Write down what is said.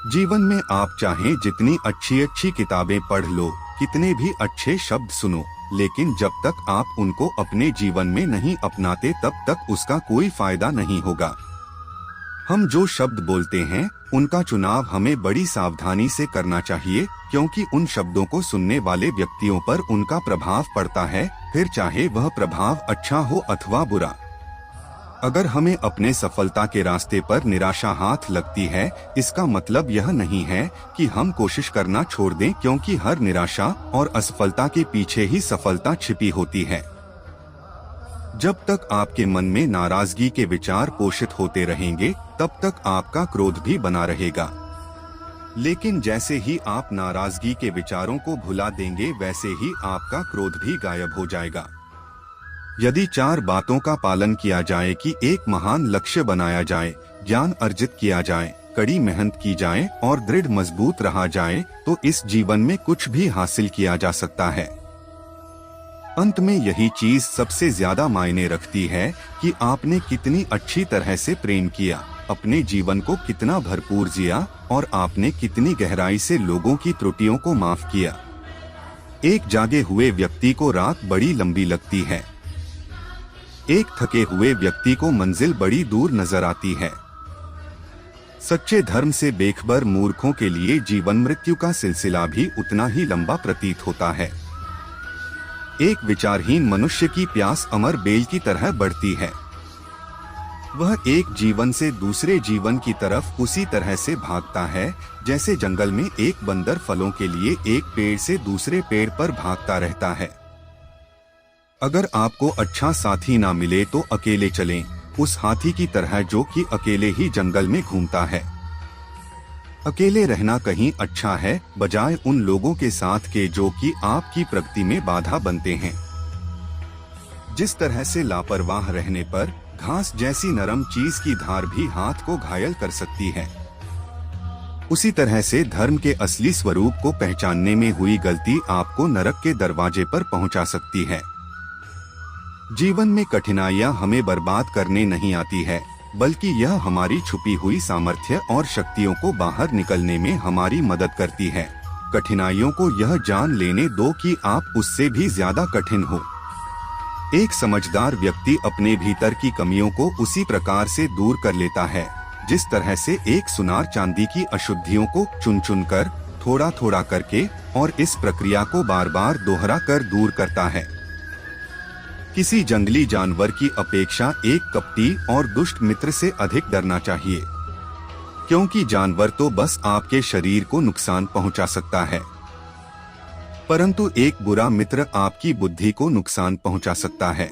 जीवन में आप चाहें जितनी अच्छी अच्छी किताबें पढ़ लो, कितने भी अच्छे शब्द सुनो, लेकिन जब तक आप उनको अपने जीवन में नहीं अपनाते तब तक उसका कोई फायदा नहीं होगा। हम जो शब्द बोलते हैं उनका चुनाव हमें बड़ी सावधानी से करना चाहिए, क्योंकि उन शब्दों को सुनने वाले व्यक्तियों पर उनका प्रभाव पड़ता है, फिर चाहे वह प्रभाव अच्छा हो अथवा बुरा। अगर हमें अपने सफलता के रास्ते पर निराशा हाथ लगती है, इसका मतलब यह नहीं है कि हम कोशिश करना छोड़ दें, क्योंकि हर निराशा और असफलता के पीछे ही सफलता छिपी होती है। जब तक आपके मन में नाराजगी के विचार पोषित होते रहेंगे, तब तक आपका क्रोध भी बना रहेगा। लेकिन जैसे ही आप नाराजगी के विचारों को भुला देंगे, वैसे ही आपका क्रोध भी गायब हो जाएगा। यदि 4 बातों का पालन किया जाए कि एक महान लक्ष्य बनाया जाए, ज्ञान अर्जित किया जाए, कड़ी मेहनत की जाए और दृढ़ मजबूत रहा जाए, तो इस जीवन में कुछ भी हासिल किया जा सकता है। अंत में यही चीज सबसे ज्यादा मायने रखती है कि आपने कितनी अच्छी तरह से प्रेम किया, अपने जीवन को कितना भरपूर जिया और आपने कितनी गहराई से लोगों की त्रुटियों को माफ किया। एक जागे हुए व्यक्ति को रात बड़ी लंबी लगती है, एक थके हुए व्यक्ति को मंजिल बड़ी दूर नजर आती है। सच्चे धर्म से बेखबर मूर्खों के लिए जीवन मृत्यु का सिलसिला भी उतना ही लंबा प्रतीत होता है। एक विचारहीन मनुष्य की प्यास अमर बेल की तरह बढ़ती है। वह एक जीवन से दूसरे जीवन की तरफ उसी तरह से भागता है जैसे जंगल में एक बंदर फलों के लिए एक पेड़ से दूसरे पेड़ पर भागता रहता है। अगर आपको अच्छा साथी ना मिले तो अकेले चलें, उस हाथी की तरह जो कि अकेले ही जंगल में घूमता है। अकेले रहना कहीं अच्छा है, बजाय उन लोगों के साथ के जो कि आपकी प्रगति में बाधा बनते हैं। जिस तरह से लापरवाह रहने पर घास जैसी नरम चीज की धार भी हाथ को घायल कर सकती है, उसी तरह से धर्म के असली स्वरूप को पहचानने में हुई गलती आपको नरक के दरवाजे पर पहुंचा सकती है। जीवन में कठिनाइयां हमें बर्बाद करने नहीं आती है, बल्कि यह हमारी छुपी हुई सामर्थ्य और शक्तियों को बाहर निकलने में हमारी मदद करती है। कठिनाइयों को यह जान लेने दो कि आप उससे भी ज्यादा कठिन हो। एक समझदार व्यक्ति अपने भीतर की कमियों को उसी प्रकार से दूर कर लेता है जिस तरह से एक सुनार चांदी की अशुद्धियों को चुन चुन कर, थोड़ा थोड़ा करके और इस प्रक्रिया को बार बार दोहरा कर दूर करता है। किसी जंगली जानवर की अपेक्षा एक कपटी और दुष्ट मित्र से अधिक डरना चाहिए, क्योंकि जानवर तो बस आपके शरीर को नुकसान पहुंचा सकता है, परंतु एक बुरा मित्र आपकी बुद्धि को नुकसान पहुंचा सकता है।